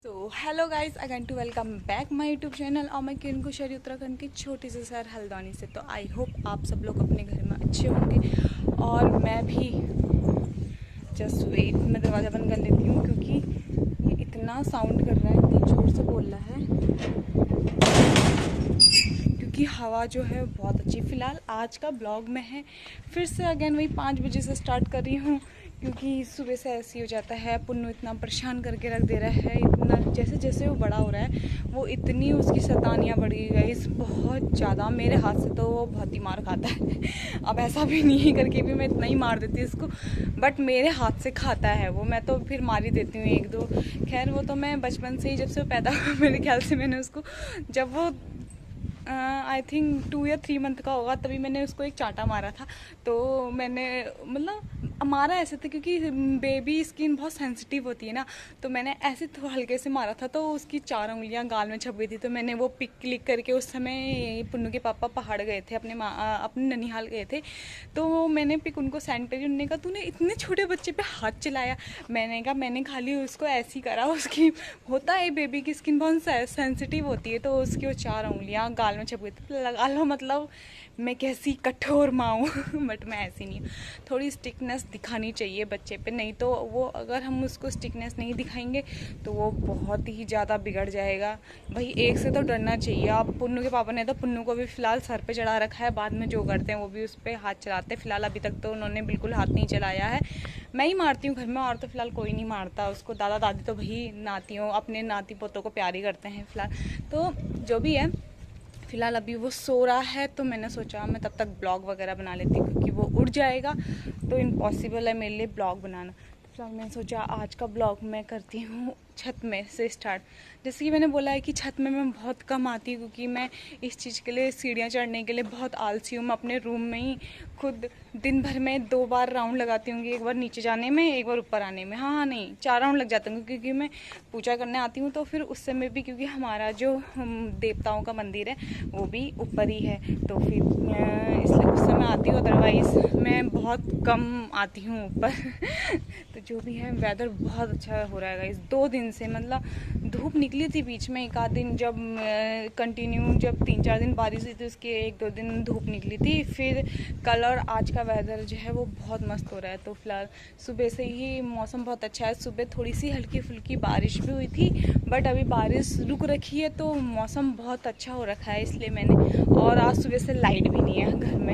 तो hello guys, again to welcome back my YouTube channel. और मैं किरण कुशरी उत्तराखंड की छोटी सी शहर हल्द्वानी से। तो आई होप आप सब लोग अपने घर में अच्छे होंगे और मैं भी। जस्ट वेट, मैं दरवाज़ा बंद कर लेती हूँ क्योंकि ये इतना साउंड कर रहा है, इतनी ज़ोर से बोल रहा है क्योंकि हवा जो है बहुत अच्छी। फ़िलहाल आज का ब्लॉग में है फिर से अगेन वही 5 बजे से स्टार्ट कर रही हूँ क्योंकि सुबह से ऐसे ही हो जाता है। पुन्नू इतना परेशान करके रख दे रहा है, इतना जैसे जैसे वो बड़ा हो रहा है वो इतनी उसकी शैतानियाँ बढ़ गई बहुत ज़्यादा। मेरे हाथ से तो वो बहुत ही मार खाता है। अब ऐसा भी नहीं करके भी मैं इतना ही मार देती हूँ इसको, बट मेरे हाथ से खाता है वो। मैं तो फिर मार ही देती हूँ एक दो। खैर वो तो मैं बचपन से ही, जब से वो पैदा हुआ मेरे ख्याल से मैंने उसको, जब वो आई थिंक 2 या 3 मंथ का होगा तभी मैंने उसको एक चांटा मारा था। तो मैंने मतलब मारा ऐसे था क्योंकि बेबी स्किन बहुत सेंसिटिव होती है ना, तो मैंने ऐसे तो हल्के से मारा था तो उसकी 4 उंगलियां गाल में छप गई थी। तो मैंने वो पिक क्लिक करके, उस समय पुन्नू के पापा पहाड़ गए थे, अपने ननिहाल गए थे, तो मैंने पिक उनको सेंड करी। उन्होंने कहा तूने इतने छोटे बच्चे पे हाथ चलाया। मैंने कहा मैंने खाली उसको ऐसे ही करा। उसकी होता है बेबी की स्किन बहुत सेंसिटिव होती है, तो उसकी वो 4 उंगलियां गाल में छप गई थी। लगा लो मतलब मैं कैसी कठोर माँ हूँ। बट मैं ऐसी नहीं हूँ, थोड़ी स्टिकनेस दिखानी चाहिए बच्चे पे, नहीं तो वो, अगर हम उसको स्टिकनेस नहीं दिखाएंगे तो वो बहुत ही ज़्यादा बिगड़ जाएगा। भाई एक से तो डरना चाहिए। आप, पुन्नू के पापा ने तो पुन्नू को भी फ़िलहाल सर पे चढ़ा रखा है, बाद में जो करते हैं वो भी उस पर हाथ चलाते हैं। फ़िलहाल अभी तक तो उन्होंने बिल्कुल हाथ नहीं चलाया है। मैं ही मारती हूँ घर में, और तो फ़िलहाल कोई नहीं मारता उसको। दादा दादी तो भाई नातियों, अपने नाती पोतों को प्यार ही करते हैं फ़िलहाल। तो जो भी है, फ़िलहाल अभी वो सो रहा है, तो मैंने सोचा मैं तब तक ब्लॉग वगैरह बना लेती हूँ क्योंकि वो उठ जाएगा तो इम्पॉसिबल है मेरे लिए ब्लॉग बनाना। तो फिलहाल मैंने सोचा आज का ब्लॉग मैं करती हूँ छत में से स्टार्ट। जैसे कि मैंने बोला है कि छत में मैं बहुत कम आती हूँ क्योंकि मैं इस चीज़ के लिए, सीढ़ियाँ चढ़ने के लिए बहुत आलसी हूँ। मैं अपने रूम में ही खुद दिन भर में 2 बार राउंड लगाती हूँ, एक बार नीचे जाने में, एक बार ऊपर आने में। हाँ नहीं, 4 राउंड लग जाते हैं क्योंकि मैं पूजा करने आती हूँ। तो फिर उस समय भी, क्योंकि हमारा जो देवताओं का मंदिर है वो भी ऊपर ही है, तो फिर इसलिए उस समय आती हूँ, अदरवाइज़ मैं बहुत कम आती हूँ ऊपर। तो जो भी है, वेदर बहुत अच्छा हो रहा है इस 2 दिन से। मतलब धूप निकली थी बीच में एक आध दिन, जब कंटिन्यू जब 3-4 दिन बारिश हुई थी, उसके 1-2 दिन धूप निकली थी। फिर कल और आज का वेदर जो है वो बहुत मस्त हो रहा है। तो फिलहाल सुबह से ही मौसम बहुत अच्छा है। सुबह थोड़ी सी हल्की फुल्की बारिश भी हुई थी, बट अभी बारिश रुक रखी है तो मौसम बहुत अच्छा हो रखा है, इसलिए मैंने। और आज सुबह से लाइट भी नहीं है घर में।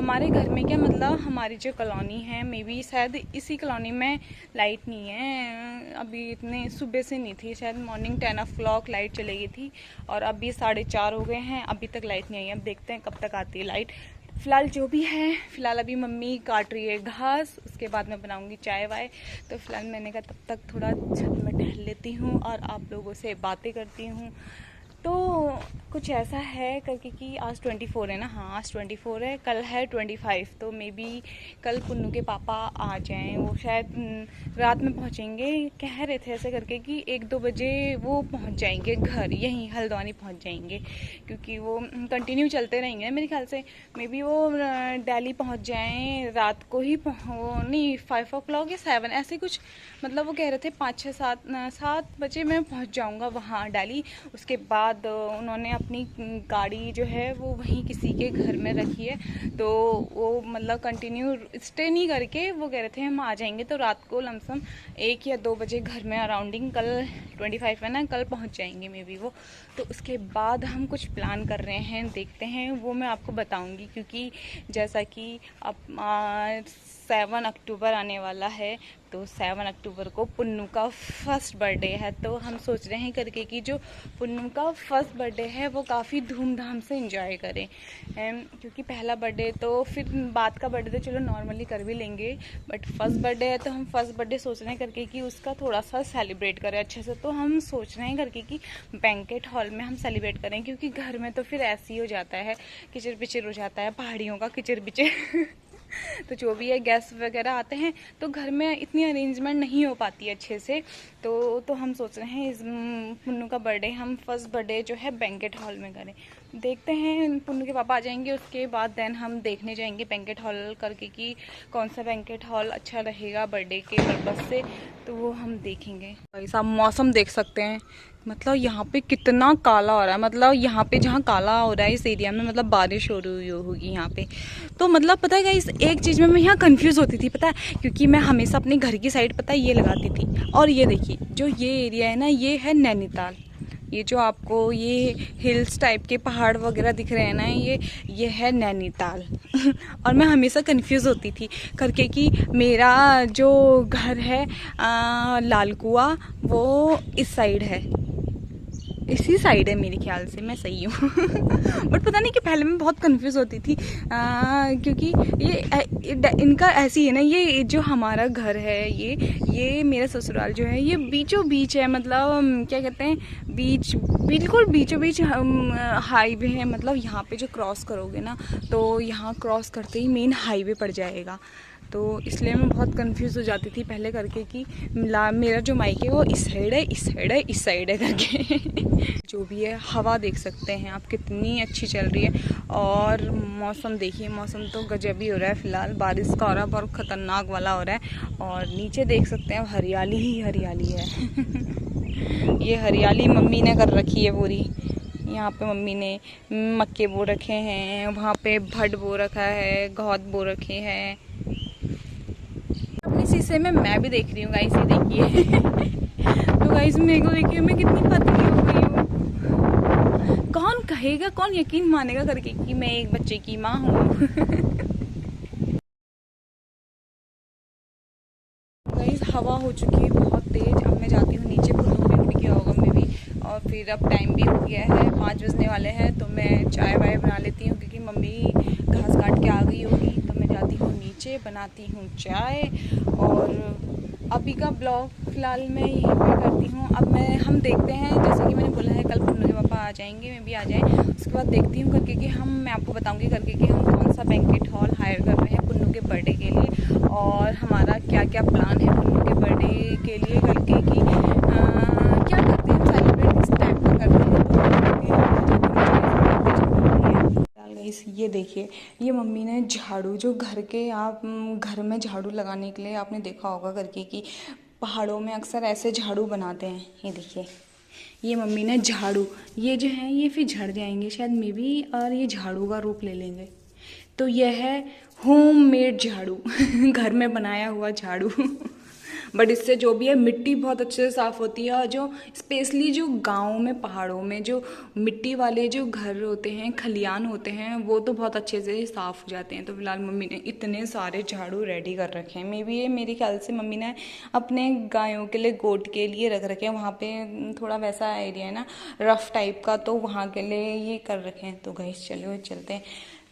हमारे घर में क्या, मतलब हमारी जो कॉलोनी है, मे बी शायद इसी कॉलोनी में लाइट नहीं है अभी। इतने सुबह से नहीं थी, शायद मॉर्निंग 10 o'clock लाइट चली गई थी और अभी 4:30 हो गए हैं, अभी तक लाइट नहीं आई है। अब देखते हैं कब तक आती है लाइट। फ़िलहाल जो भी है, फ़िलहाल अभी मम्मी काट रही है घास, उसके बाद मैं बनाऊंगी चाय वाय। तो फ़िलहाल मैंने कहा तब तक थोड़ा छत में टहल लेती हूँ और आप लोगों से बातें करती हूँ। तो कुछ ऐसा है करके कि आज 24 है ना, हाँ आज 24 है, कल है 25। तो मे बी कल पुन्नू के पापा आ जाएं। वो शायद रात में पहुंचेंगे, कह रहे थे ऐसे करके कि 1-2 बजे वो पहुंच जाएंगे घर, यहीं हल्द्वानी पहुंच जाएंगे, क्योंकि वो कंटिन्यू चलते रहेंगे मेरे ख्याल से। मे बी वो दिल्ली पहुंच जाएं रात को ही, नहीं 5 o'clock या 7 ऐसे कुछ, मतलब वो कह रहे थे 5-6-7 बजे मैं पहुंच जाऊंगा वहाँ दिल्ली। उसके बाद उन्होंने अपनी गाड़ी जो है वो वहीं किसी के घर में रखी है, तो वो मतलब कंटिन्यू स्टे नहीं करके वो कह रहे थे हम आ जाएंगे, तो रात को लमसम 1 या 2 बजे घर में अराउंडिंग, कल 25 है ना, कल पहुंच जाएंगे मे बी वो। तो उसके बाद हम कुछ प्लान कर रहे हैं, देखते हैं, वो मैं आपको बताऊंगी क्योंकि जैसा कि अब 7 अक्टूबर आने वाला है, तो 7 अक्टूबर को पुन्नू का फर्स्ट बर्थडे है। तो हम सोच रहे हैं करके कि जो पुन्नू का फर्स्ट बर्थडे है वो काफ़ी धूमधाम से एंजॉय करें, क्योंकि पहला बर्थडे तो फिर बाद का बर्थडे तो चलो नॉर्मली कर भी लेंगे, बट फर्स्ट बर्थडे है तो हम फर्स्ट बर्थडे सोच रहे हैं करके कि उसका थोड़ा सा सेलिब्रेट करें अच्छे से। तो हम सोच रहे हैं करके कि बैंकेट हॉल में हम सेलिब्रेट करें, क्योंकि घर में तो फिर ऐसे ही हो जाता है, किचर पिचर हो जाता है, पहाड़ियों का किचर पिचर। तो जो भी है गेस्ट वगैरह आते हैं तो घर में इतनी अरेंजमेंट नहीं हो पाती है अच्छे से। तो हम सोच रहे हैं इस पुन्नू का बर्थडे हम फर्स्ट बर्थडे जो है बैंकेट हॉल में करें। देखते हैं पुन्नू के पापा आ जाएंगे उसके बाद देन हम देखने जाएंगे बैंकेट हॉल करके कि कौन सा बैंकेट हॉल अच्छा रहेगा बर्थडे के पर्पज़ से, तो वो हम देखेंगे। ऐसा मौसम देख सकते हैं, मतलब यहाँ पे कितना काला हो रहा है, मतलब यहाँ पे जहाँ काला हो रहा है इस एरिया में मतलब बारिश हो रही होगी यहाँ पे। तो मतलब पता है इस एक चीज़ में मैं यहाँ कंफ्यूज होती थी, पता है, क्योंकि मैं हमेशा अपने घर की साइड पता है ये लगाती थी, और ये देखिए जो ये एरिया है ना ये है नैनीताल। ये जो आपको ये हिल्स टाइप के पहाड़ वगैरह दिख रहे हैं ना ये है नैनीताल। और मैं हमेशा कंफ्यूज होती थी करके कि मेरा जो घर है लाल कुआं वो इस साइड है, इसी साइड है मेरे ख्याल से, मैं सही हूँ। बट पता नहीं कि पहले मैं बहुत कंफ्यूज होती थी क्योंकि ये इनका ऐसी है ना, ये जो हमारा घर है ये मेरा ससुराल जो है ये बीचों बीच है, मतलब क्या कहते हैं बीच, बिल्कुल बीचों बीच हाईवे है। मतलब यहाँ पे जो क्रॉस करोगे ना तो यहाँ क्रॉस करते ही मेन हाईवे पड़ जाएगा। तो इसलिए मैं बहुत कंफ्यूज हो जाती थी पहले करके कि मेरा जो माइक है वो इस साइड है, इस साइड है, इस साइड है करके। जो भी है हवा देख सकते हैं आप कितनी अच्छी चल रही है, और मौसम देखिए, मौसम तो गजब ही हो रहा है फिलहाल, बारिश का हो रहा है, बहुत ख़तरनाक वाला हो रहा है। और नीचे देख सकते हैं हरियाली ही हरियाली है। ये हरियाली मम्मी ने कर रखी है पूरी। यहाँ पे मम्मी ने मक्के बो रखे हैं, वहाँ पे भट बो रखा है, गौत बो रखे हैं। अपने शीशे में मैं भी देख रही हूँ गाइस, ये देखिए। तो गाइस मेरे को देखिए मैं कितनी पतली हो गई हूँ। कौन कहेगा, कौन यकीन मानेगा करके कि मैं एक बच्चे की माँ हूँ। गाइस हवा हो चुकी है बहुत तेज, अब मैं जाती हूँ नीचे, पुन्नू भी उठ गया होगा मे भी, और फिर अब टाइम भी हो गया है, 5 बजने वाले हैं। तो मैं चाय वाय बना लेती हूँ क्योंकि मम्मी घास काट के आ गई होगी। तो मैं जाती हूँ नीचे, बनाती हूँ चाय, और अभी का ब्लॉग फ़िलहाल मैं यहीं पे करती हूँ। अब हम देखते हैं, जैसे कि मैंने बोला है कल पुन्नू के पापा आ जाएंगे, मैं भी आ जाए, उसके बाद देखती हूँ करके कि मैं आपको बताऊँगी करके कि हम कौन सा बैंकेट हॉल हायर कर रहे हैं पुन्नू के बर्थडे के लिए, और हमारा क्या क्या प्लान है पुन्नू के बर्थडे के लिए करके कि क्या करते हैं सेलिब्रेट किस टाइप का करते हैं। तो ये देखिए ये मम्मी ने झाड़ू, जो घर के आप घर में झाड़ू लगाने के लिए आपने देखा होगा करके कि पहाड़ों में अक्सर ऐसे झाड़ू बनाते हैं। ये देखिए ये मम्मी ने झाड़ू, ये जो है ये फिर झड़ जाएंगे शायद मे बी, और ये झाड़ू का रूप ले लेंगे। तो यह है होम मेड झाड़ू। घर में बनाया हुआ झाड़ू। बट इससे जो भी है मिट्टी बहुत अच्छे से साफ़ होती है, और जो स्पेशली जो गाँव में पहाड़ों में जो मिट्टी वाले जो घर होते हैं, खलियान होते हैं, वो तो बहुत अच्छे से साफ़ हो जाते हैं। तो फिलहाल मम्मी ने इतने सारे झाड़ू रेडी कर रखे हैं, मे बी ये मेरे ख्याल से मम्मी ने अपने गायों के लिए, गोट के लिए रख रखे हैं। वहाँ पे थोड़ा वैसा एरिया है ना रफ टाइप का, तो वहाँ के लिए ये कर रखे हैं। तो गाइस चलो चलते हैं।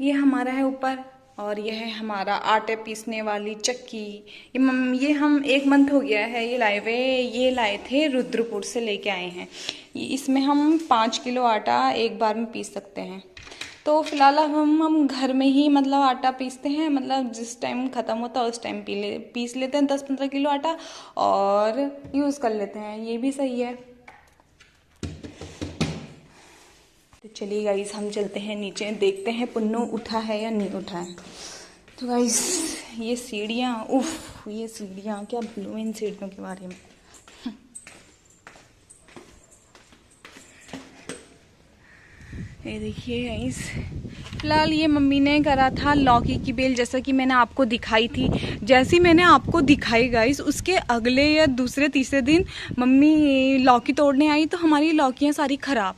ये हमारा है ऊपर, और यह है हमारा आटे पीसने वाली चक्की। ये हम 1 मंथ हो गया है ये लाए थे, रुद्रपुर से लेके आए हैं। इसमें हम 5 किलो आटा एक बार में पीस सकते हैं। तो फिलहाल अब हम घर में ही मतलब आटा पीसते हैं, मतलब जिस टाइम ख़त्म होता है उस टाइम पीस लेते हैं 10-15 किलो आटा और यूज़ कर लेते हैं। ये भी सही है। तो चलिए गाइस हम चलते हैं नीचे, देखते हैं पुन्नू उठा है या नहीं उठा है। तो गाइस ये सीढ़ियाँ, उफ ये सीढ़ियाँ, क्या बोलूँ इन सीढ़ियों के बारे में। ये देखिए गाइस, फिलहाल ये मम्मी ने करा था लौकी की बेल, जैसा कि मैंने आपको दिखाई थी। जैसी मैंने आपको दिखाई गाइस, उसके अगले या दूसरे तीसरे दिन मम्मी लौकी तोड़ने आई तो हमारी लौकियाँ सारी ख़राब।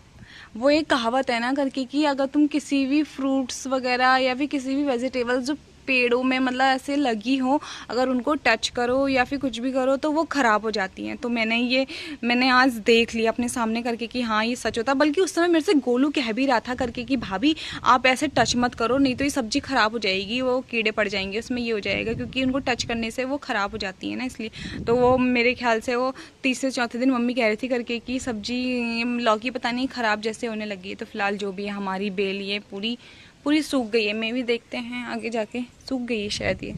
वो एक कहावत है ना करके कि अगर तुम किसी भी फ्रूट्स वगैरह या फिर किसी भी वेजिटेबल्स जो पेड़ों में मतलब ऐसे लगी हो, अगर उनको टच करो या फिर कुछ भी करो तो वो ख़राब हो जाती हैं। तो मैंने आज देख लिया अपने सामने करके कि हाँ ये सच होता। बल्कि उस समय मेरे से गोलू कह भी रहा था करके कि भाभी आप ऐसे टच मत करो, नहीं तो ये सब्ज़ी ख़राब हो जाएगी, वो कीड़े पड़ जाएंगे उसमें, ये हो जाएगा, क्योंकि उनको टच करने से वो ख़राब हो जाती है ना, इसलिए। तो वो मेरे ख्याल से वो तीसरे चौथे दिन मम्मी कह रही थी करके कि सब्ज़ी लौकी पता नहीं ख़राब जैसे होने लगी है। तो फिलहाल जो भी है हमारी बेल ये पूरी पूरी सूख गई है। मैं भी देखते हैं आगे जाके, सूख गई है शायद ये।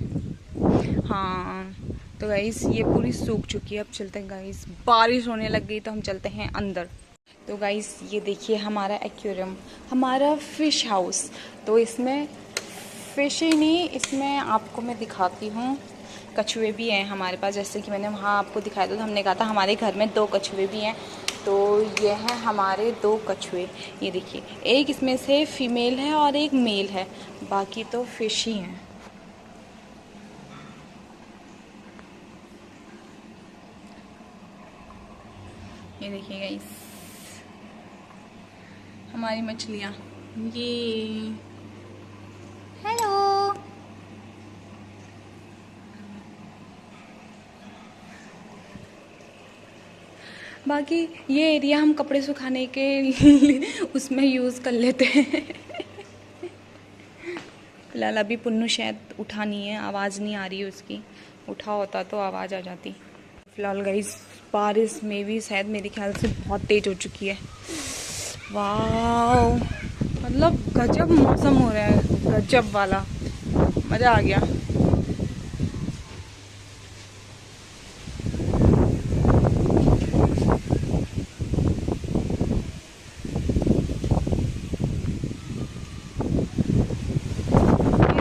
हाँ तो गाइस ये पूरी सूख चुकी है। अब चलते हैं गाइस, बारिश होने लग गई तो हम चलते हैं अंदर। तो गाइस ये देखिए हमारा एक्वेरियम, हमारा फिश हाउस। तो इसमें फिश ही नहीं, इसमें आपको मैं दिखाती हूँ, कछुए भी हैं हमारे पास। जैसे कि मैंने वहाँ आपको दिखाया था, तो हमने कहा था हमारे घर में 2 कछुए भी हैं। तो ये हैं हमारे 2 कछुए। ये देखिए, एक इसमें से फीमेल है और एक मेल है, बाकी तो फिश ही हैं। ये देखिए गाइस हमारी मछलियाँ, ये हेलो। बाकी ये एरिया हम कपड़े सुखाने के लिए उसमें यूज़ कर लेते हैं। फिलहाल अभी पुन्नू शायद उठा नहीं है, आवाज़ नहीं आ रही है उसकी, उठा होता तो आवाज़ आ जाती। फिलहाल गाइस बारिश में भी शायद मेरे ख्याल से बहुत तेज़ हो चुकी है। वाह मतलब गजब मौसम हो रहा है, गजब वाला, मज़ा आ गया।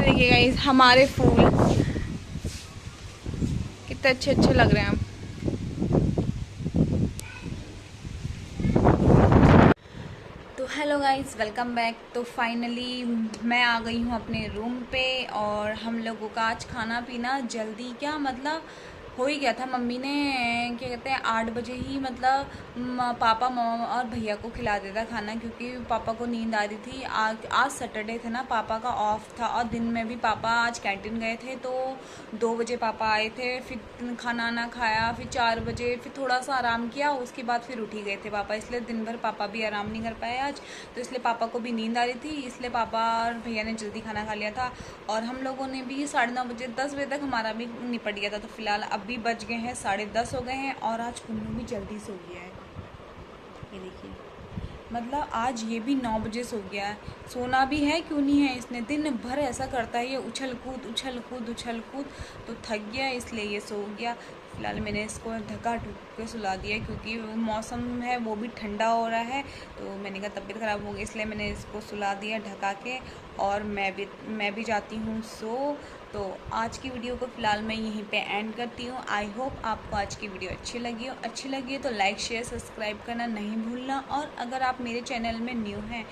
देखिए गाइस हमारे फूल कितने अच्छे अच्छे लग रहे हैं। तो हेलो गाइस, वेलकम बैक। तो फाइनली मैं आ गई हूँ अपने रूम पे, और हम लोगों का आज खाना पीना जल्दी, क्या मतलब हो ही गया था। मम्मी ने क्या कहते हैं 8 बजे ही मतलब पापा मम्मा और भैया को खिला देता खाना, क्योंकि पापा को नींद आ रही थी। आज सैटरडे था ना, पापा का ऑफ था, और दिन में भी पापा आज कैंटीन गए थे। तो 2 बजे पापा आए थे, फिर खाना ना खाया, फिर 4 बजे फिर थोड़ा सा आराम किया, उसके बाद फिर उठ ही गए थे पापा। इसलिए दिन भर पापा भी आराम नहीं कर पाए आज, तो इसलिए पापा को भी नींद आ रही थी, इसलिए पापा और भैया ने जल्दी खाना खा लिया था। और हम लोगों ने भी 9:30 बजे 10 बजे तक हमारा भी निपट गया था। तो फिलहाल अभी बज गए हैं 10:30 हो गए हैं, और आज पुन्नू भी जल्दी सो गया है। ये देखिए मतलब आज ये भी 9 बजे सो गया है। सोना भी है क्यों नहीं है, इसने दिन भर ऐसा करता है ये, उछल कूद उछल कूद उछल कूद, तो थक गया इसलिए ये सो गया। फिलहाल मैंने इसको ढका ढुक के सुला दिया, क्योंकि मौसम है वो भी ठंडा हो रहा है, तो मैंने कहा तबीयत ख़राब हो गई, इसलिए मैंने इसको सुला दिया ढका के। और मैं भी जाती हूँ सो। तो आज की वीडियो को फ़िलहाल मैं यहीं पे एंड करती हूँ। आई होप आपको आज की वीडियो अच्छी लगी हो तो लाइक शेयर सब्सक्राइब करना नहीं भूलना, और अगर आप मेरे चैनल में न्यू हैं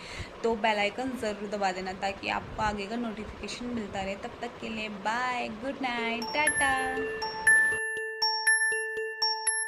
तो बेल आइकन ज़रूर दबा देना, ताकि आपको आगे का नोटिफिकेशन मिलता रहे। तब तक के लिए बाय, गुड नाइट, टाटा।